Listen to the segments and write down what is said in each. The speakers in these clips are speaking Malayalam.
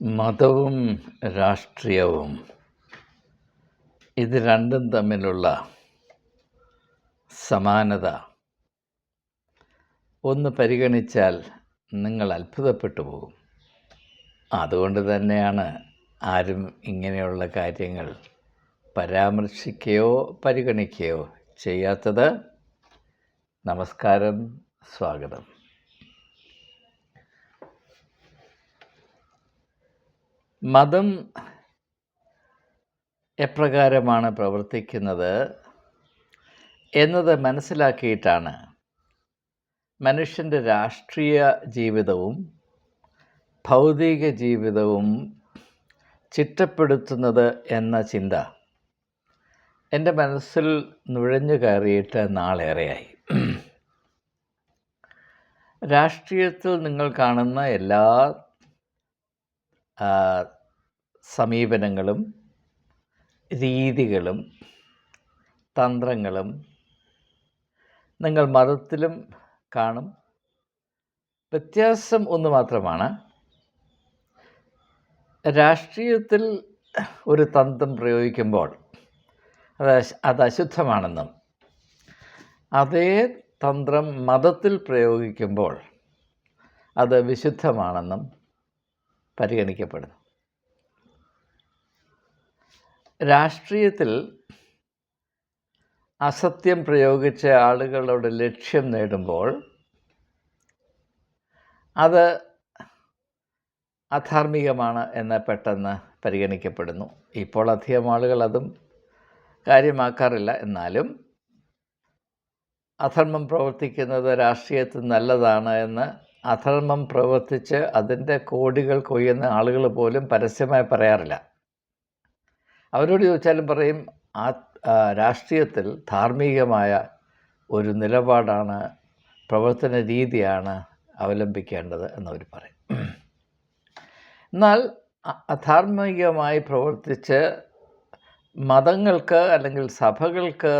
മതവും രാഷ്ട്രീയവും ഇത് രണ്ടും തമ്മിലുള്ള സമാനത ഒന്ന് പരിഗണിച്ചാൽ നിങ്ങൾ അത്ഭുതപ്പെട്ടു പോകും. അതുകൊണ്ട് തന്നെയാണ് ആരും ഇങ്ങനെയുള്ള കാര്യങ്ങൾ പരാമർശിക്കുകയോ പരിഗണിക്കുകയോ ചെയ്യാത്തത്. നമസ്കാരം, സ്വാഗതം. മതം എപ്രകാരമാണ് പ്രവർത്തിക്കുന്നത് എന്നത് മനസ്സിലാക്കിയിട്ടാണ് മനുഷ്യൻ്റെ രാഷ്ട്രീയ ജീവിതവും ഭൗതിക ജീവിതവും ചിട്ടപ്പെടുത്തുന്നത് എന്ന ചിന്ത എൻ്റെ മനസ്സിൽ നുഴഞ്ഞു കയറിയിട്ട് നാളേറെയായി. രാഷ്ട്രീയത്തിൽ നിങ്ങൾ കാണുന്ന എല്ലാ സമീപനങ്ങളും രീതികളും തന്ത്രങ്ങളും നിങ്ങൾ മതത്തിലും കാണും. വ്യത്യാസം ഒന്ന് മാത്രമാണ്, രാഷ്ട്രീയത്തിൽ ഒരു തന്ത്രം പ്രയോഗിക്കുമ്പോൾ അത് അശുദ്ധമാണെന്നും അതേ തന്ത്രം മതത്തിൽ പ്രയോഗിക്കുമ്പോൾ അത് വിശുദ്ധമാണെന്നും പരിഗണിക്കപ്പെടുന്നു. രാഷ്ട്രീയത്തിൽ അസത്യം പ്രയോഗിച്ച ആളുകളുടെ ലക്ഷ്യം നേടുമ്പോൾ അത് അധാർമികമാണ് എന്ന് പെട്ടെന്ന് പരിഗണിക്കപ്പെടുന്നു. ഇപ്പോൾ അധികം ആളുകൾ അതും കാര്യമാക്കാറില്ല. എന്നാലും അധർമ്മം പ്രവർത്തിക്കുന്നത് രാഷ്ട്രീയത്തിൽ നല്ലതാണ് എന്ന് അധർമ്മം പ്രവർത്തിച്ച് അതിൻ്റെ കോടികൾ കൊയ്യുന്ന ആളുകൾ പോലും പരസ്യമായി പറയാറില്ല. അവരോട് ചോദിച്ചാലും പറയും, രാഷ്ട്രീയത്തിൽ ധാർമ്മികമായ ഒരു നിലപാടാണ്, പ്രവർത്തന രീതിയാണ് അവലംബിക്കേണ്ടത് എന്നവർ പറയും. എന്നാൽ അധാർമികമായി പ്രവർത്തിച്ച് മതങ്ങൾക്ക് അല്ലെങ്കിൽ സഭകൾക്ക്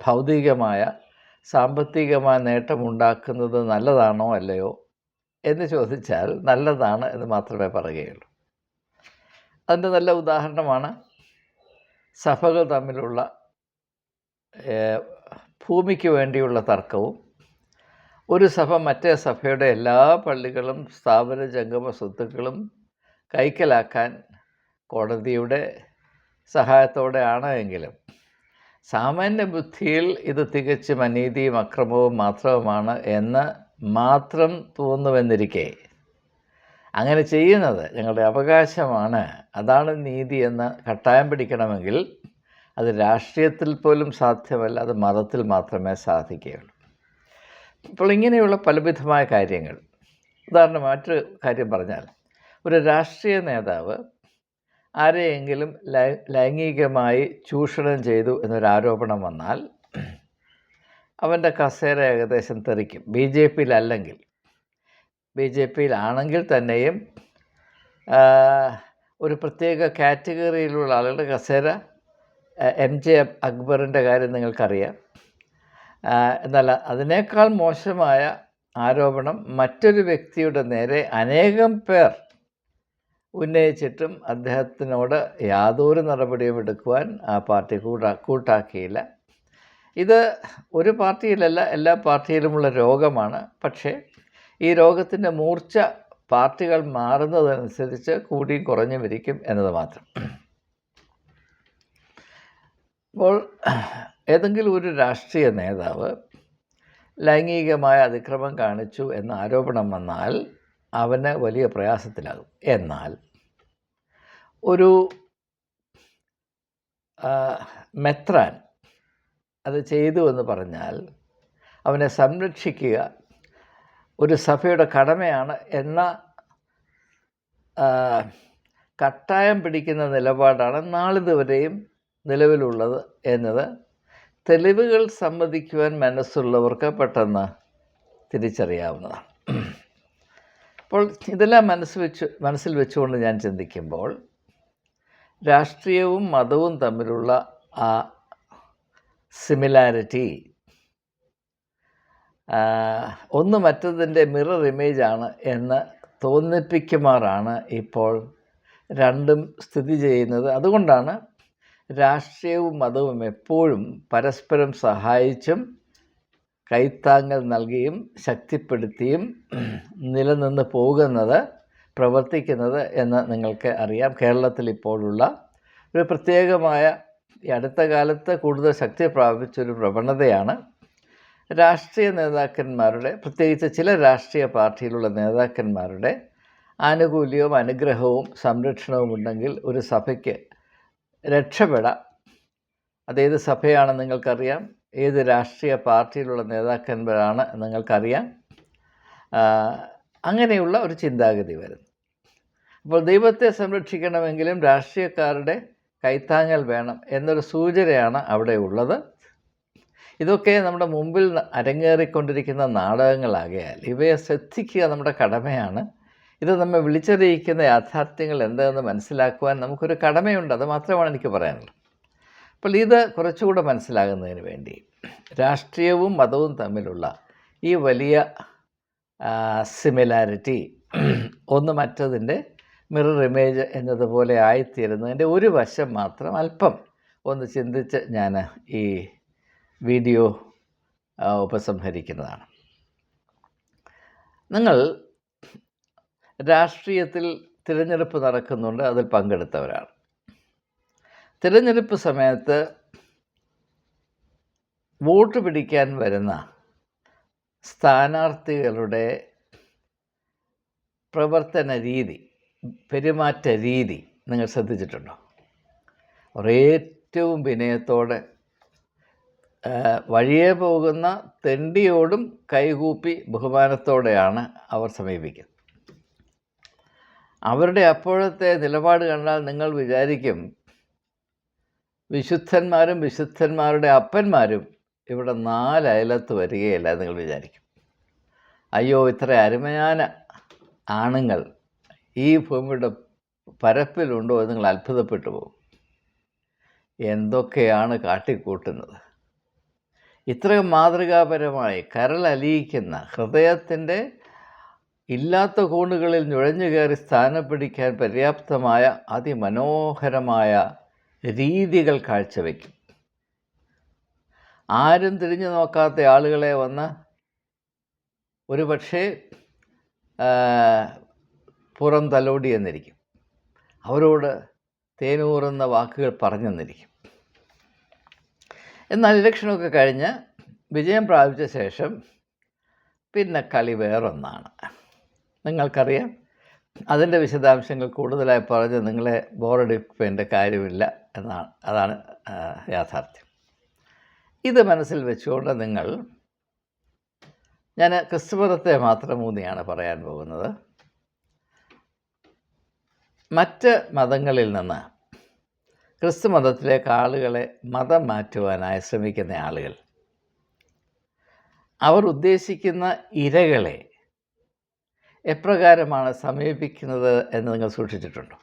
ഭൗതികമായ സാമ്പത്തികമായ നേട്ടമുണ്ടാക്കുന്നത് നല്ലതാണോ അല്ലയോ എന്ന് ചോദിച്ചാൽ നല്ലതാണ് എന്ന് മാത്രമേ പറയുകയുള്ളൂ. അതിൻ്റെ നല്ല ഉദാഹരണമാണ് സഭകൾ തമ്മിലുള്ള ഭൂമിക്ക് വേണ്ടിയുള്ള തർക്കവും ഒരു സഭ മറ്റേ സഭയുടെ എല്ലാ പള്ളികളും സ്ഥാപന ജംഗമ സ്വത്തുക്കളും കൈക്കലാക്കാൻ കോടതിയുടെ സഹായത്തോടെ ആണ് എങ്കിലും സാമാന്യ ബുദ്ധിയിൽ ഇത് തികച്ചും അനീതിയും അക്രമവും മാത്രവുമാണ് എന്ന് മാത്രം തോന്നുമെന്നിരിക്കെ അങ്ങനെ ചെയ്യുന്നത് ഞങ്ങളുടെ അവകാശമാണ്, അതാണ് നീതി എന്ന് കട്ടായം പിടിക്കണമെങ്കിൽ അത് രാഷ്ട്രീയത്തിൽ പോലും സാധ്യമല്ല, അത് മതത്തിൽ മാത്രമേ സാധിക്കുകയുള്ളൂ. ഇപ്പോൾ ഇങ്ങനെയുള്ള പലവിധമായ കാര്യങ്ങൾ, ഉദാഹരണം മറ്റൊരു കാര്യം പറഞ്ഞാൽ, ഒരു രാഷ്ട്രീയ നേതാവ് ആരെയെങ്കിലും ലൈംഗികമായി ചൂഷണം ചെയ്തു എന്നൊരാരോപണം വന്നാൽ അവൻ്റെ കസേര ഏകദേശം തെറിക്കും. ബി.ജെ.പിയിലല്ലെങ്കിൽ, ബി.ജെ.പിയിലാണെങ്കിൽ തന്നെയും ഒരു പ്രത്യേക കാറ്റഗറിയിലുള്ള ആളുകളുടെ കസേര, എം.ജെ. അക്ബറിൻ്റെ കാര്യം നിങ്ങൾക്കറിയാം. എന്നാൽ അതിനേക്കാൾ മോശമായ ആരോപണം മറ്റൊരു വ്യക്തിയുടെ നേരെ അനേകം പേർ ഉന്നയിച്ചിട്ടും അദ്ദേഹത്തിനോട് യാതൊരു നടപടിയും എടുക്കുവാൻ ആ പാർട്ടി കൂട്ടാക്കിയില്ല. ഇത് ഒരു പാർട്ടിയിലല്ല, എല്ലാ പാർട്ടിയിലുമുള്ള രോഗമാണ്. പക്ഷേ ഈ രോഗത്തിൻ്റെ മൂർച്ച പാർട്ടികൾ മാറുന്നതനുസരിച്ച് കൂടിയും കുറഞ്ഞും ഇരിക്കും എന്നത് മാത്രം. അപ്പോൾ ഏതെങ്കിലും ഒരു രാഷ്ട്രീയ നേതാവ് ലൈംഗികമായ അതിക്രമം കാണിച്ചു എന്ന ആരോപണം വന്നാൽ അവന് വലിയ പ്രയാസത്തിലാകും. എന്നാൽ ഒരു മെത്രാൻ അത് ചെയ്തു എന്ന് പറഞ്ഞാൽ അവനെ സംരക്ഷിക്കുക ഒരു സഭയുടെ കടമയാണ് എന്ന കട്ടായം പിടിക്കുന്ന നിലപാടാണ് നാളിതുവരെയും നിലവിലുള്ളത് എന്നത് തെളിവുകൾ സമ്മതിക്കുവാൻ മനസ്സുള്ളവർക്ക് പെട്ടെന്ന് തിരിച്ചറിയാവുന്നതാണ്. അപ്പോൾ ഇതെല്ലാം മനസ്സിൽ വെച്ചുകൊണ്ട് ഞാൻ ചിന്തിക്കുമ്പോൾ രാഷ്ട്രീയവും മതവും തമ്മിലുള്ള ആ സിമിലാരിറ്റി ഒന്ന് മറ്റതിൻ്റെ മിറർ ഇമേജാണ് എന്ന് തോന്നിപ്പിക്കുമാറാണ് ഇപ്പോൾ രണ്ടും സ്ഥിതി ചെയ്യുന്നത്. അതുകൊണ്ടാണ് രാഷ്ട്രീയവും മതവും എപ്പോഴും പരസ്പരം സഹായിച്ചും കൈത്താങ്ങൽ നൽകിയും ശക്തിപ്പെടുത്തിയും നിലനിന്ന് പോകുന്നത്, പ്രവർത്തിക്കുന്നത് എന്ന് നിങ്ങൾക്ക് അറിയാം. കേരളത്തിൽ ഇപ്പോഴുള്ള ഒരു പ്രത്യേകമായ ഈ അടുത്ത കാലത്ത് കൂടുതൽ ശക്തി പ്രാപിച്ചൊരു പ്രവണതയാണ് രാഷ്ട്രീയ നേതാക്കന്മാരുടെ, പ്രത്യേകിച്ച് ചില രാഷ്ട്രീയ പാർട്ടിയിലുള്ള നേതാക്കന്മാരുടെ ആനുകൂല്യവും അനുഗ്രഹവും സംരക്ഷണവും ഉണ്ടെങ്കിൽ ഒരു സഭയ്ക്ക് രക്ഷപ്പെടാം. അതേത് സഭയാണെന്ന് നിങ്ങൾക്കറിയാം, ഏത് രാഷ്ട്രീയ പാർട്ടിയിലുള്ള നേതാക്കന്മാരാണ് നിങ്ങൾക്കറിയാം. അങ്ങനെയുള്ള ഒരു ചിന്താഗതി വരുന്നു. അപ്പോൾ ദൈവത്തെ സംരക്ഷിക്കണമെങ്കിലും രാഷ്ട്രീയക്കാരുടെ കൈത്താങ്ങൽ വേണം എന്നൊരു സൂചനയാണ് അവിടെ ഉള്ളത്. ഇതൊക്കെ നമ്മുടെ മുമ്പിൽ അരങ്ങേറിക്കൊണ്ടിരിക്കുന്ന നാടകങ്ങളാകയാൽ ഇവയെ ശ്രദ്ധിക്കുക നമ്മുടെ കടമയാണ്. ഇത് നമ്മെ വിളിച്ചറിയിക്കുന്ന യാഥാർത്ഥ്യങ്ങൾ എന്താണെന്ന് മനസ്സിലാക്കുവാൻ നമുക്കൊരു കടമയുണ്ട്. അത് മാത്രമാണ് എനിക്ക് പറയാനുള്ളത്. അപ്പോൾ ഇത് കുറച്ചുകൂടെ മനസ്സിലാകുന്നതിന് വേണ്ടി രാഷ്ട്രീയവും മതവും തമ്മിലുള്ള ഈ വലിയ സിമിലാരിറ്റി ഒന്ന് മറ്റതിൻ്റെ മിറർ ഇമേജ് എന്നതുപോലെ ആയിത്തീരുന്നതിൻ്റെ ഒരു വശം മാത്രം അല്പം ഒന്ന് ചിന്തിച്ച് ഞാൻ ഈ വീഡിയോ ഉപസംഹരിക്കുന്നതാണ്. നിങ്ങൾ രാഷ്ട്രീയത്തിൽ തിരഞ്ഞെടുപ്പ് നടക്കുന്നുണ്ട്, അതിൽ പങ്കെടുത്തവരാണ്. തിരഞ്ഞെടുപ്പ് സമയത്ത് വോട്ട് പിടിക്കാൻ വരുന്ന സ്ഥാനാർത്ഥികളുടെ പ്രവർത്തന രീതി, പെരുമാറ്റ രീതി നിങ്ങൾ ശ്രദ്ധിച്ചിട്ടുണ്ടോ? അവർ ഏറ്റവും വിനയത്തോടെ വഴിയെ പോകുന്ന തെണ്ടിയോടും കൈകൂപ്പി ബഹുമാനത്തോടെയാണ് അവർ സമീപിക്കുന്നത്. അവരുടെ അപ്പോഴത്തെ നിലപാട് കണ്ടാൽ നിങ്ങൾ വിചാരിക്കും വിശുദ്ധന്മാരും വിശുദ്ധന്മാരുടെ അപ്പന്മാരും ഇവിടെ 4 അയലത്ത് വരികയില്ല നിങ്ങൾ വിചാരിക്കും. അയ്യോ, ഇത്ര അരുമയാന ആണുങ്ങൾ ഈ ഭൂമിയുടെ പരപ്പിലുണ്ടോ എന്ന് നിങ്ങൾ അത്ഭുതപ്പെട്ടു പോകും. എന്തൊക്കെയാണ് കാട്ടിക്കൂട്ടുന്നത്! ഇത്രയും മാതൃകാപരമായി കരളലിയിക്കുന്ന, ഹൃദയത്തിൻ്റെ ഇല്ലാത്ത കോണുകളിൽ നുഴഞ്ഞു കയറി സ്ഥാനം പിടിക്കാൻ പര്യാപ്തമായ അതിമനോഹരമായ രീതികൾ കാഴ്ചവെക്കും. ആരും തിരിഞ്ഞു നോക്കാത്ത ആളുകളെ വന്ന് ഒരു പക്ഷേ പുറം തലോടി എന്നിരിക്കും, അവരോട് തേനൂറുന്ന വാക്കുകൾ പറഞ്ഞെന്നിരിക്കും. എന്നാൽ ഇലക്ഷനൊക്കെ കഴിഞ്ഞ് വിജയം പ്രാപിച്ച ശേഷം പിന്നെ കളി വേറൊന്നാണ്. നിങ്ങൾക്കറിയാം. അതിൻ്റെ വിശദാംശങ്ങൾ കൂടുതലായി പറഞ്ഞ് നിങ്ങളെ ബോറടിപ്പിക്കേണ്ട കാര്യമില്ല എന്നാണ്. അതാണ് യാഥാർത്ഥ്യം. ഇത് മനസ്സിൽ വെച്ചുകൊണ്ട് ഞാൻ ക്രിസ്തുമതത്തെ മാത്രം ഊന്നിയാണ് പറയാൻ പോകുന്നത്. മറ്റ് മതങ്ങളിൽ നിന്ന് ക്രിസ്തുമതത്തിലേക്ക് ആളുകളെ മതം മാറ്റുവാനായി ശ്രമിക്കുന്ന ആളുകൾ അവർ ഉദ്ദേശിക്കുന്ന ഇരകളെ എപ്രകാരമാണ് സമീപിക്കുന്നത് എന്ന് നിങ്ങൾ സൂക്ഷിച്ചിട്ടുണ്ടോ?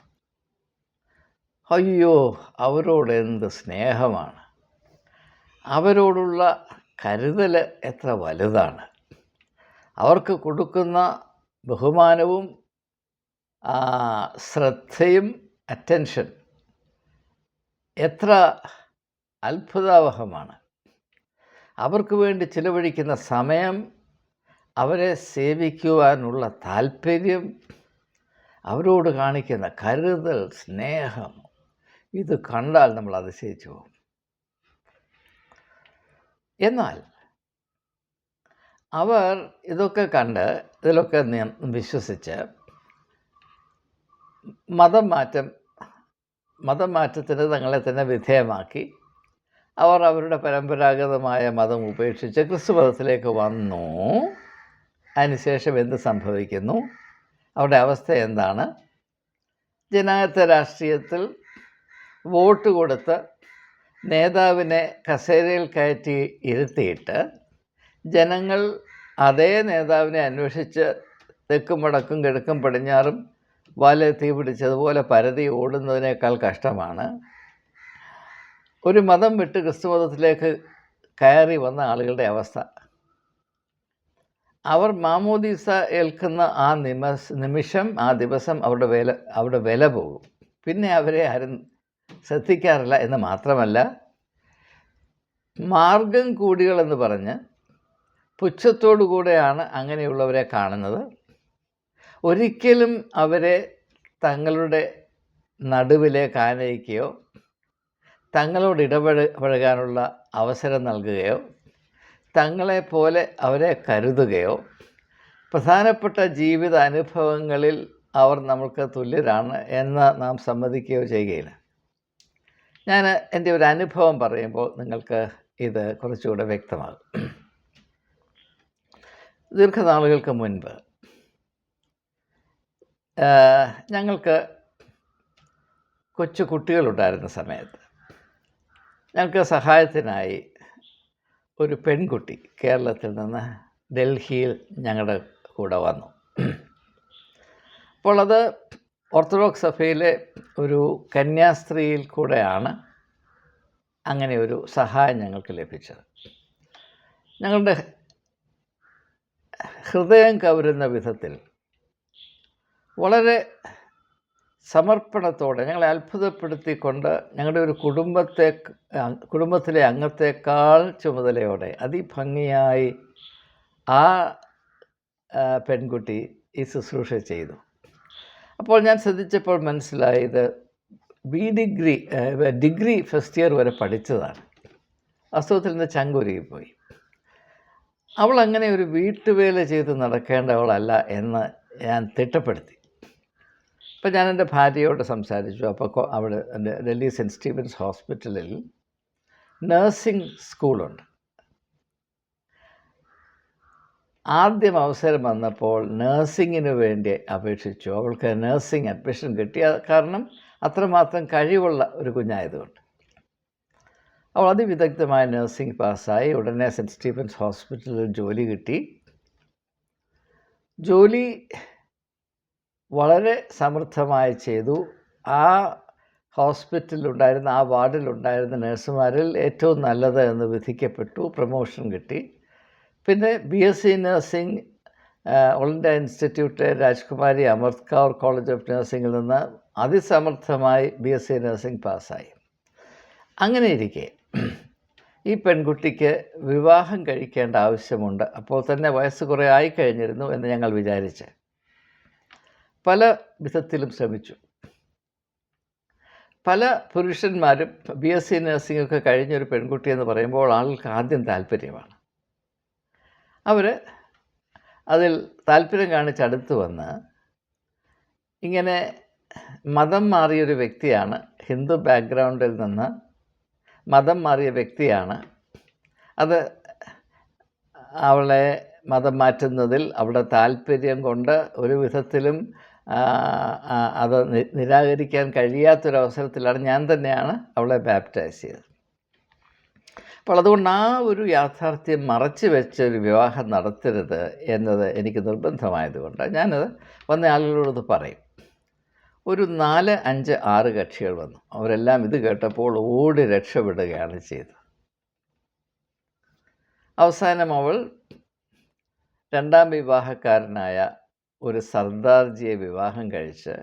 അയ്യോ, അവരോട് എന്ത് സ്നേഹമാണ്, അവരോടുള്ള കരുതൽ എത്ര വലുതാണ്, അവർക്ക് കൊടുക്കുന്ന ബഹുമാനവും ശ്രദ്ധയും അറ്റൻഷൻ എത്ര അത്ഭുതാവഹമാണ്, അവർക്ക് വേണ്ടി ചിലവഴിക്കുന്ന സമയം, അവരെ സേവിക്കുവാനുള്ള താല്പര്യം, അവരോട് കാണിക്കുന്ന കരുതൽ, സ്നേഹം, ഇത് കണ്ടാൽ നമ്മൾ അതിശയിച്ചു പോകും. എന്നാൽ അവർ ഇതൊക്കെ കണ്ട് ഇതിലൊക്കെ വിശ്വസിച്ച് മതമാറ്റത്തിന് തങ്ങളെ തന്നെ വിധേയമാക്കി അവർ അവരുടെ പരമ്പരാഗതമായ മതം ഉപേക്ഷിച്ച് ക്രിസ്തുമതത്തിലേക്ക് വന്നു. അതിനുശേഷം എന്ത് സംഭവിക്കുന്നു? അവരുടെ അവസ്ഥ എന്താണ്? ജനാധിപത്യ രാഷ്ട്രീയത്തിൽ വോട്ട് കൊടുത്ത് നേതാവിനെ കസേരയിൽ കയറ്റി ഇരുത്തിയിട്ട് ജനങ്ങൾ അതേ നേതാവിനെ അന്വേഷിച്ച് തെക്കും വടക്കും കിഴക്കും പടിഞ്ഞാറും വാലെ തീ പിടിച്ചതുപോലെ പരതി ഓടുന്നതിനേക്കാൾ കഷ്ടമാണ് ഒരു മതം വിട്ട് ക്രിസ്തുമതത്തിലേക്ക് കയറി വന്ന ആളുകളുടെ അവസ്ഥ. അവർ മാമോദീസ ഏൽക്കുന്ന ആ നിമിഷം, ആ ദിവസം അവരുടെ വില പോകും. പിന്നെ അവരെ ആരും ശ്രദ്ധിക്കാറില്ല. എന്ന് മാത്രമല്ല, മാർഗം കൂടികളെന്ന് പറഞ്ഞ് പുച്ഛത്തോടു കൂടെയാണ് അങ്ങനെയുള്ളവരെ കാണുന്നത്. ഒരിക്കലും അവരെ തങ്ങളുടെ നടുവിലേക്ക് ആനയിക്കുകയോ തങ്ങളോട് ഇടപഴകാനുള്ള അവസരം നൽകുകയോ തങ്ങളെപ്പോലെ അവരെ കരുതുകയോ പ്രധാനപ്പെട്ട ജീവിത അനുഭവങ്ങളിൽ അവർ നമ്മൾക്ക് തുല്യരാണ് എന്ന് നാം സമ്മതിക്കുകയോ ചെയ്യുകയില്ല. ഞാൻ എൻ്റെ ഒരു അനുഭവം പറയുമ്പോൾ നിങ്ങൾക്ക് ഇത് കുറച്ചുകൂടെ വ്യക്തമാകും. ദീർഘനാളുകൾക്ക് മുൻപ് ഞങ്ങൾക്ക് കൊച്ചു കുട്ടികളുണ്ടായിരുന്ന സമയത്ത് ഞങ്ങൾക്ക് സഹായത്തിനായി ഒരു പെൺകുട്ടി കേരളത്തിൽ നിന്ന് ഡൽഹിയിൽ ഞങ്ങളുടെ കൂടെ വന്നു. അപ്പോൾ അത് ഓർത്തഡോക്സ് സഭയിലെ ഒരു കന്യാസ്ത്രീയിൽ കൂടെയാണ് അങ്ങനെ ഒരു സഹായം ഞങ്ങൾക്ക് ലഭിച്ചത്. ഞങ്ങളുടെ ഹൃദയം കവരുന്ന വിധത്തിൽ വളരെ സമർപ്പണത്തോടെ ഞങ്ങളെ അത്ഭുതപ്പെടുത്തിക്കൊണ്ട് ഞങ്ങളുടെ ഒരു കുടുംബത്തിലെ അംഗത്തേക്കാൾ ചുമതലയോടെ അതിഭംഗിയായി ആ പെൺകുട്ടി ഈ ശുശ്രൂഷ ചെയ്തു. അപ്പോൾ ഞാൻ ശ്രദ്ധിച്ചപ്പോൾ മനസ്സിലായത് ഡിഗ്രി ഫസ്റ്റ് ഇയർ വരെ പഠിച്ചതാണ്. വാസ്തവത്തിൽ നിന്ന് ചങ്കുരുകിപ്പോയി. അവൾ അങ്ങനെ ഒരു വീട്ടുവേല ചെയ്ത് നടക്കേണ്ടവളല്ല എന്ന് ഞാൻ തിട്ടപ്പെടുത്തി. അപ്പോൾ ഞാൻ എൻ്റെ ഭാര്യയോട് സംസാരിച്ചു. അപ്പോൾ അവിടെ ഡൽഹി സെൻറ്റ് സ്റ്റീഫൻസ് ഹോസ്പിറ്റലിൽ നഴ്സിംഗ് സ്കൂളുണ്ട്. ആദ്യം അവസരം വന്നപ്പോൾ നഴ്സിങ്ങിന് വേണ്ടി അപേക്ഷിച്ചു. അവൾക്ക് നഴ്സിംഗ് അഡ്മിഷൻ കിട്ടിയ കാരണം അത്രമാത്രം കഴിവുള്ള ഒരു കുഞ്ഞായതുകൊണ്ട്. അവൾ അതിവിദഗ്ധമായ നഴ്സിംഗ് പാസ്സായി. ഉടനെ സെൻറ്റ് സ്റ്റീഫൻസ് ഹോസ്പിറ്റലിൽ ജോലി കിട്ടി. ജോലി വളരെ സമൃദ്ധമായി ചെയ്തു. ആ ഹോസ്പിറ്റലിലുണ്ടായിരുന്ന, ആ വാർഡിലുണ്ടായിരുന്ന നഴ്സുമാരിൽ ഏറ്റവും നല്ലത് എന്ന് വിധിക്കപ്പെട്ടു. പ്രമോഷൻ കിട്ടി. പിന്നെ BSc nursing all India institute Rajkumari Amrit Kaur college of നഴ്സിംഗിൽ നിന്ന് അതിസമർത്ഥമായി BSc നഴ്സിംഗ് പാസ്സായി. അങ്ങനെ ഇരിക്കെ ഈ പെൺകുട്ടിക്ക് വിവാഹം കഴിക്കേണ്ട ആവശ്യമുണ്ട്. അപ്പോൾ തന്നെ വയസ്സ് കുറേ ആയിക്കഴിഞ്ഞിരുന്നു എന്ന് ഞങ്ങൾ വിചാരിച്ച് പല വിധത്തിലും ശ്രമിച്ചു. പല പുരുഷന്മാരും BSc നഴ്സിംഗൊക്കെ കഴിഞ്ഞൊരു പെൺകുട്ടി എന്ന് പറയുമ്പോൾ ആൾക്ക് ആദ്യം താല്പര്യമാണ്. അവർ അതിൽ താല്പര്യം കാണിച്ചടുത്ത് വന്ന് ഇങ്ങനെ മതം മാറിയൊരു വ്യക്തിയാണ്, ഹിന്ദു ബാക്ക്ഗ്രൗണ്ടിൽ നിന്ന് മതം മാറിയ വ്യക്തിയാണ്, അത് അവളെ മതം മാറ്റുന്നതിൽ അവളുടെ താല്പര്യം കൊണ്ട് ഒരു വിധത്തിലും അത് നിരാകരിക്കാൻ കഴിയാത്തൊരവസരത്തിലാണ് ഞാൻ തന്നെയാണ് അവളെ ബാപ്റ്റൈസ് ചെയ്തത്. അപ്പോൾ അതുകൊണ്ട് ആ ഒരു യാഥാർത്ഥ്യം മറച്ചു വെച്ചൊരു വിവാഹം നടത്തരുത് എന്നത് എനിക്ക് നിർബന്ധമായതുകൊണ്ട് ഞാനത് വന്ന ആളുകളോട് പറയും. ഒരു 4, 5, 6 കക്ഷികൾ വന്നു. അവരെല്ലാം ഇത് കേട്ടപ്പോൾ ഓടി രക്ഷപ്പെടുകയാണ് ചെയ്തത്. അവസാനം അവൾ രണ്ടാം വിവാഹക്കാരനായ ഒരു സർദാർജിയെ വിവാഹം കഴിച്ച്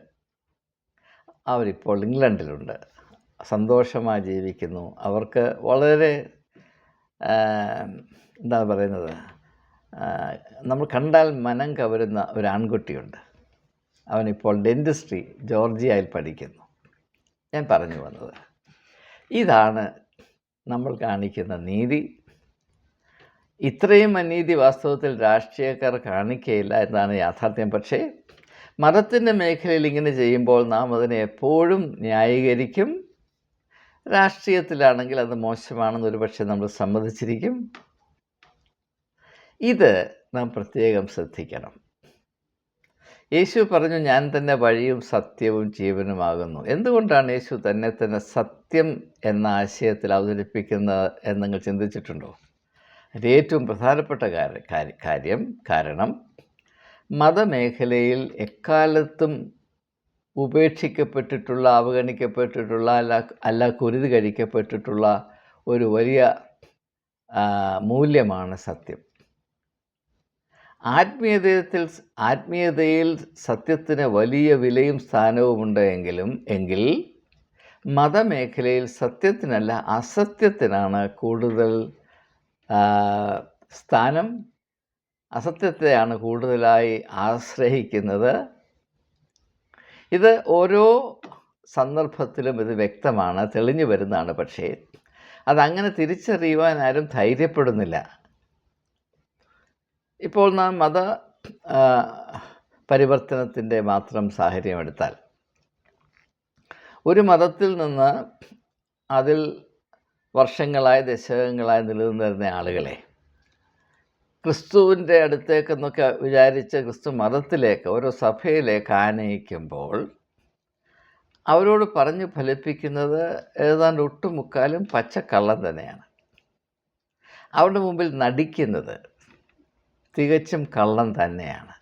അവരിപ്പോൾ ഇംഗ്ലണ്ടിലുണ്ട്, സന്തോഷമായി ജീവിക്കുന്നു. അവർക്ക് വളരെ എന്താണ് പറയുന്നത്, നമ്മൾ കണ്ടാൽ മനം കവരുന്ന ഒരു ആൺകുട്ടിയുണ്ട്. അവനിപ്പോൾ ഡെൻറ്റിസ്ട്രി ജോർജിയയിൽ പഠിക്കുന്നു. ഞാൻ പറഞ്ഞു വന്നത് ഇതാണ് നമ്മൾ കാണിക്കുന്ന നീതി. ഇത്രയും അനീതി വാസ്തവത്തിൽ രാഷ്ട്രീയക്കാർ കാണിക്കുകയില്ല എന്നതാണ് യാഥാർത്ഥ്യം. പക്ഷേ മതത്തിൻ്റെ മേഖലയിൽ ഇങ്ങനെ ചെയ്യുമ്പോൾ നാം അതിനെ എപ്പോഴും ന്യായീകരിക്കും. രാഷ്ട്രീയത്തിലാണെങ്കിൽ അത് മോശമാണെന്ന് ഒരുപക്ഷെ നമ്മൾ സമ്മതിച്ചിരിക്കും. ഇത് നാം പ്രത്യേകം ശ്രദ്ധിക്കണം. യേശു പറഞ്ഞു, ഞാൻ തന്നെ വഴിയും സത്യവും ജീവനുമാകുന്നു. എന്തുകൊണ്ടാണ് യേശു തന്നെ സത്യം എന്ന ആശയത്തിൽ അവതരിപ്പിക്കുന്നത് എന്ന് നിങ്ങൾ ചിന്തിച്ചിട്ടുണ്ടോ? ഏറ്റവും പ്രധാനപ്പെട്ട കാരണം മതമേഖലയിൽ എക്കാലത്തും ഉപേക്ഷിക്കപ്പെട്ടിട്ടുള്ള, അവഗണിക്കപ്പെട്ടിട്ടുള്ള, അല്ല കുരുതി കഴിക്കപ്പെട്ടിട്ടുള്ള ഒരു വലിയ മൂല്യമാണ് സത്യം. ആത്മീയതയിൽ സത്യത്തിന് വലിയ വിലയും സ്ഥാനവുമുണ്ട് എങ്കിൽ മതമേഖലയിൽ സത്യത്തിനല്ല അസത്യത്തിനാണ് കൂടുതൽ സ്ഥാനം. അസത്യത്തെയാണ് കൂടുതലായി ആശ്രയിക്കുന്നത്. ഇത് ഓരോ സന്ദർഭത്തിലും ഇത് വ്യക്തമാണ്, തെളിഞ്ഞു വരുന്നതാണ്. പക്ഷേ അതങ്ങനെ തിരിച്ചറിയുവാൻ ആരും ധൈര്യപ്പെടുന്നില്ല. ഇപ്പോൾ നാം മത പരിവർത്തനത്തിൻ്റെ മാത്രം സാഹചര്യം എടുത്താൽ, ഒരു മതത്തിൽ നിന്ന് അതിൽ വർഷങ്ങളായി ദശകങ്ങളായി നിലനിന്നിരുന്ന ആളുകളെ ക്രിസ്തുവിൻ്റെ അടുത്തേക്കെന്നൊക്കെ വിചാരിച്ച് ക്രിസ്തു മതത്തിലേക്ക്, ഓരോ സഭയിലേക്ക് ആനയിക്കുമ്പോൾ അവരോട് പറഞ്ഞു ഫലിപ്പിക്കുന്നത് ഏതാണ്ട് ഒട്ടുമുക്കാലും പച്ചക്കള്ളം തന്നെയാണ്. അവരുടെ മുമ്പിൽ നടിക്കുന്നത് തികച്ചും കള്ളം തന്നെയാണ്.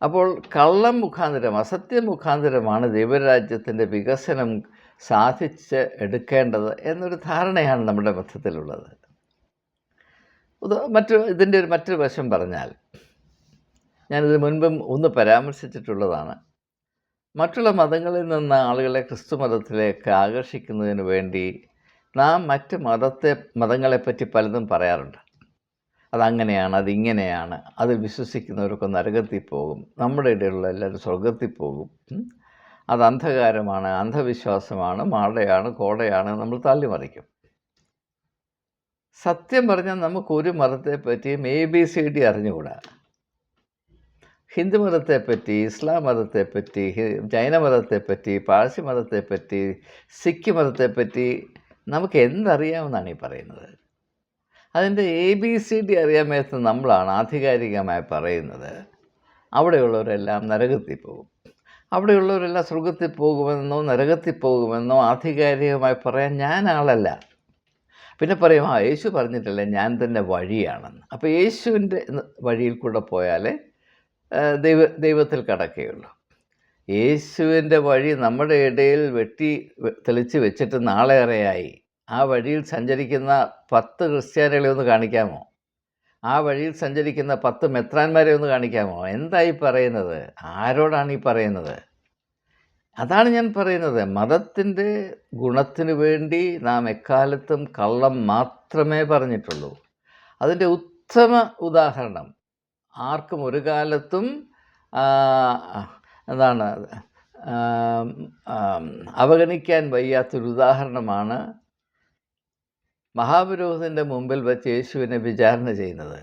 അപ്പോൾ കള്ളം മുഖാന്തരം, അസത്യം മുഖാന്തരമാണ് ദൈവരാജ്യത്തിൻ്റെ വികസനം സാധിച്ച് എടുക്കേണ്ടത് എന്നൊരു ധാരണയാണ് നമ്മുടെ മധ്യത്തിലുള്ളത്. ഇതിൻ്റെ മറ്റൊരു വശം പറഞ്ഞാൽ, ഞാനിത് മുൻപും ഒന്ന് പരാമർശിച്ചിട്ടുള്ളതാണ്. മറ്റുള്ള മതങ്ങളിൽ നിന്ന് ആളുകളെ ക്രിസ്തു മതത്തിലേക്ക് ആകർഷിക്കുന്നതിന് വേണ്ടി നാം മറ്റ് മതങ്ങളെപ്പറ്റി പലതും പറയാറുണ്ട്. അതങ്ങനെയാണ്, അതിങ്ങനെയാണ്, അതിൽ വിശ്വസിക്കുന്നവരൊക്കെ നരകത്തിൽ പോകും, നമ്മുടെ ഇടയിലുള്ള എല്ലാവരും സ്വർഗത്തിൽ പോകും, അത് അന്ധകാരമാണ്, അന്ധവിശ്വാസമാണ്, മാടയാണ്, കോടയാണ്, നമ്മൾ തള്ളിമറിക്കും. സത്യം പറഞ്ഞാൽ നമുക്കൊരു മതത്തെപ്പറ്റിയും ABCD അറിഞ്ഞുകൂടാ. ഹിന്ദു മതത്തെപ്പറ്റി, ഇസ്ലാം മതത്തെപ്പറ്റി, ജൈന മതത്തെപ്പറ്റി, പാഴ്സി മതത്തെപ്പറ്റി, സിഖ് മതത്തെപ്പറ്റി നമുക്ക് എന്തറിയാമെന്നാണ് ഈ പറയുന്നത്? അതിൻ്റെ ABCD അറിയാൻ മേത്ത നമ്മളാണ് ആധികാരികമായി പറയുന്നത് അവിടെയുള്ളവരെല്ലാം നരകത്തിൽ പോകും, അവിടെയുള്ളവരെല്ലാം സ്വർഗത്തിൽ പോകുമെന്നോ നരകത്തിൽ പോകുമെന്നോ ആധികാരികമായി പറയാൻ ഞാൻ ആളല്ല. പിന്നെ പറയും, യേശു പറഞ്ഞിട്ടല്ലേ ഞാൻ തന്നെ വഴിയാണെന്ന്. അപ്പോൾ യേശുവിൻ്റെ വഴിയിൽ കൂടെ പോയാലേ ദൈവത്തിൽ കടക്കുകയുള്ളൂ. യേശുവിൻ്റെ വഴി നമ്മുടെ ഇടയിൽ തെളിച്ച് വെച്ചിട്ട് നാളേറെയായി. ആ വഴിയിൽ സഞ്ചരിക്കുന്ന 10 ക്രിസ്ത്യാനികളെ ഒന്ന് കാണിക്കാമോ? ആ വഴിയിൽ സഞ്ചരിക്കുന്ന 10 മെത്രാന്മാരെ ഒന്ന് കാണിക്കാമോ? എന്തായി പറയുന്നത്? ആരോടാണ് ഈ പറയുന്നത്? അതാണ് ഞാൻ പറയുന്നത്. മതത്തിൻ്റെ ഗുണത്തിന് വേണ്ടി നാം എക്കാലത്തും കള്ളം മാത്രമേ പറഞ്ഞിട്ടുള്ളൂ. അതിൻ്റെ ഉത്തമ ഉദാഹരണം, ആർക്കും ഒരു കാലത്തും അവഗണിക്കാൻ വയ്യാത്തൊരു ഉദാഹരണമാണ് മഹാപുരോഹിതൻ്റെ മുമ്പിൽ വച്ച് യേശുവിനെ വിചാരണ ചെയ്യുന്നത്.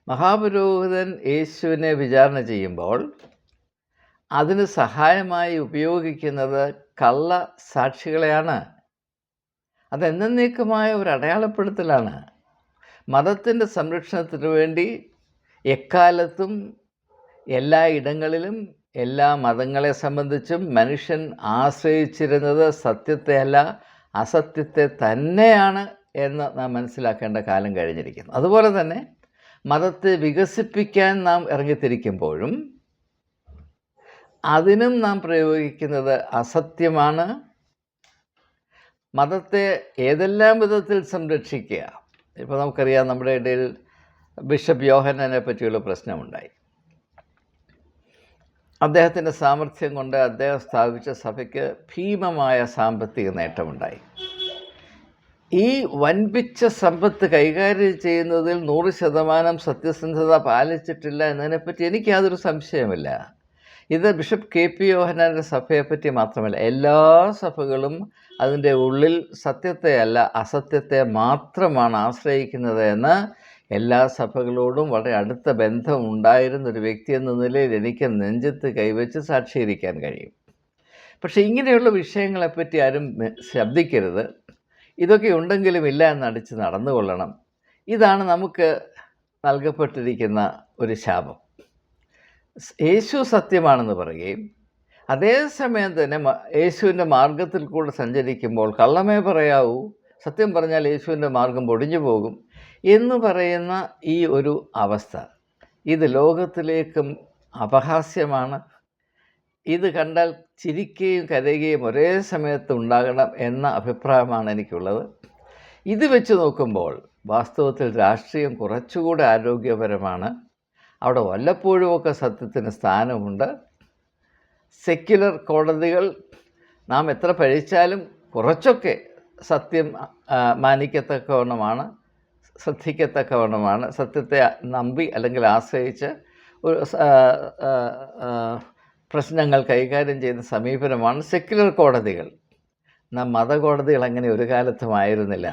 മഹാപുരോഹിതൻ യേശുവിനെ വിചാരണ ചെയ്യുമ്പോൾ അതിന് സഹായമായി ഉപയോഗിക്കുന്നത് കള്ള സാക്ഷികളെയാണ്. അതെന്നേക്കുമായ ഒരു അടയാളപ്പെടുത്തലാണ്. മതത്തിൻ്റെ സംരക്ഷണത്തിന് വേണ്ടി എക്കാലത്തും എല്ലാ ഇടങ്ങളിലും എല്ലാ മതങ്ങളെ സംബന്ധിച്ചും മനുഷ്യൻ ആശ്രയിച്ചിരുന്നത് സത്യത്തെയല്ല അസത്യത്തെ തന്നെയാണ് എന്ന് നാം മനസ്സിലാക്കേണ്ട കാലം കഴിഞ്ഞിരിക്കുന്നു. അതുപോലെ തന്നെ മതത്തെ വികസിപ്പിക്കാൻ നാം ഇറങ്ങിത്തിരിക്കുമ്പോഴും അതിനും നാം പ്രയോഗിക്കുന്നത് അസത്യമാണ്. മതത്തെ ഏതെല്ലാം വിധത്തിൽ സംരക്ഷിക്കുക. ഇപ്പോൾ നമുക്കറിയാം, നമ്മുടെ ഇടയിൽ ബിഷപ്പ് യോഹന്നാനെ പറ്റിയുള്ള പ്രശ്നമുണ്ടായി. അദ്ദേഹത്തിൻ്റെ സാമർഥ്യം കൊണ്ട് അദ്ദേഹം സ്ഥാപിച്ച സഭയ്ക്ക് ഭീമമായ സാമ്പത്തിക നേട്ടമുണ്ടായി. ഈ വൻപിച്ച സമ്പത്ത് കൈകാര്യം ചെയ്യുന്നതിൽ 100% സത്യസന്ധത പാലിച്ചിട്ടില്ല എന്നതിനെപ്പറ്റി എനിക്ക് യാതൊരു സംശയമില്ല. ഇത് ബിഷപ്പ് KP യോഹന്നാൻ്റെ സഭയെപ്പറ്റി മാത്രമല്ല, എല്ലാ സഭകളും അതിൻ്റെ ഉള്ളിൽ സത്യത്തെയല്ല അസത്യത്തെ മാത്രമാണ് ആശ്രയിക്കുന്നത് എന്ന് എല്ലാ സഭകളോടും വളരെ അടുത്ത ബന്ധം ഉണ്ടായിരുന്നൊരു വ്യക്തി എന്ന നിലയിൽ എനിക്ക് നെഞ്ചത്ത് കൈവച്ച് സാക്ഷീകരിക്കാൻ കഴിയും. പക്ഷേ ഇങ്ങനെയുള്ള വിഷയങ്ങളെപ്പറ്റി ആരും ശബ്ദിക്കരുത്. ഇതൊക്കെ ഉണ്ടെങ്കിലും ഇല്ല എന്നടിച്ച് നടന്നുകൊള്ളണം. ഇതാണ് നമുക്ക് നൽകപ്പെട്ടിരിക്കുന്ന ഒരു ശാപം. യേശു സത്യമാണെന്ന് പറയുകയും അതേസമയം തന്നെ യേശുവിൻ്റെ മാർഗത്തിൽ കൂടെ സഞ്ചരിക്കുമ്പോൾ കള്ളമേ പറയാവൂ, സത്യം പറഞ്ഞാൽ യേശുവിൻ്റെ മാർഗം പൊടിഞ്ഞു പോകും എന്ന് പറയുന്ന ഈ ഒരു അവസ്ഥ, ഇത് ലോകത്തിലേക്കും അപഹാസ്യമാണ്. ഇത് കണ്ടാൽ ചിരിക്കുകയും കരയുകയും ഒരേ സമയത്ത് ഉണ്ടാകണം എന്ന അഭിപ്രായമാണ് എനിക്കുള്ളത്. ഇത് വെച്ച് നോക്കുമ്പോൾ വാസ്തവത്തിൽ രാഷ്ട്രീയം കുറച്ചുകൂടെ ആരോഗ്യപരമാണ്. അവിടെ വല്ലപ്പോഴുമൊക്കെ സത്യത്തിന് സ്ഥാനമുണ്ട്. സെക്യുലർ കോടതികൾ നാം എത്ര പഴിച്ചാലും കുറച്ചൊക്കെ സത്യം മാനിക്കത്തക്കവണ്ണമാണ്, ശ്രദ്ധിക്കത്തക്കവണ്ണമാണ്. സത്യത്തെ നമ്പി അല്ലെങ്കിൽ ആശ്രയിച്ച് ഒരു പ്രശ്നങ്ങൾ കൈകാര്യം ചെയ്യുന്ന സമീപനമാണ് സെക്യുലർ കോടതികൾ. എന്നാൽ മതകോടതികൾ അങ്ങനെ ഒരു കാലത്തും ആയിരുന്നില്ല.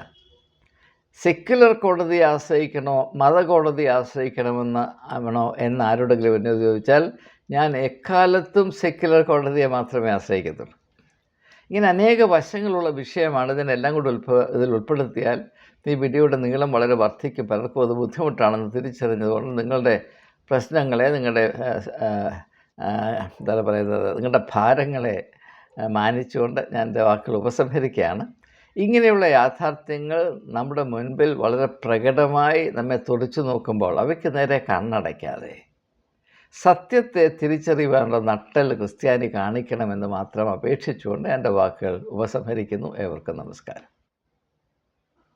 സെക്യുലർ കോടതിയെ ആശ്രയിക്കണോ മതകോടതിയെ ആശ്രയിക്കണമെന്ന് എന്ന് ആരോടെങ്കിലും എന്നോട് ചോദിച്ചാൽ ഞാൻ എക്കാലത്തും സെക്യുലർ കോടതിയെ മാത്രമേ ആശ്രയിക്കത്തുള്ളൂ. ഇങ്ങനെ അനേക വശങ്ങളുള്ള വിഷയമാണ്. ഇതിനെല്ലാം കൂടി ഇതിൽ ഉൾപ്പെടുത്തിയാൽ ഈ വീഡിയോയുടെ നീളം വളരെ വർദ്ധിക്കും. പലർക്കും അത് ബുദ്ധിമുട്ടാണെന്ന് തിരിച്ചറിഞ്ഞതുകൊണ്ട് നിങ്ങളുടെ പ്രശ്നങ്ങളെ, നിങ്ങളുടെ എന്താ പറയുന്നത്, നിങ്ങളുടെ ഭാരങ്ങളെ മാനിച്ചുകൊണ്ട് ഞാൻ എൻ്റെ വാക്കുകൾ ഉപസംഹരിക്കുകയാണ്. ഇങ്ങനെയുള്ള യാഥാർത്ഥ്യങ്ങൾ നമ്മുടെ മുൻപിൽ വളരെ പ്രകടമായി നമ്മെ തുറച്ചു നോക്കുമ്പോൾ അവയ്ക്ക് നേരെ കണ്ണടയ്ക്കാതെ സത്യത്തെ തിരിച്ചറിയാനുള്ള നട്ടൽ ക്രിസ്ത്യാനി കാണിക്കണമെന്ന് മാത്രം അപേക്ഷിച്ചുകൊണ്ട് എൻ്റെ വാക്കുകൾ ഉപസംഹരിക്കുന്നു. ഏവർക്കും നമസ്കാരം.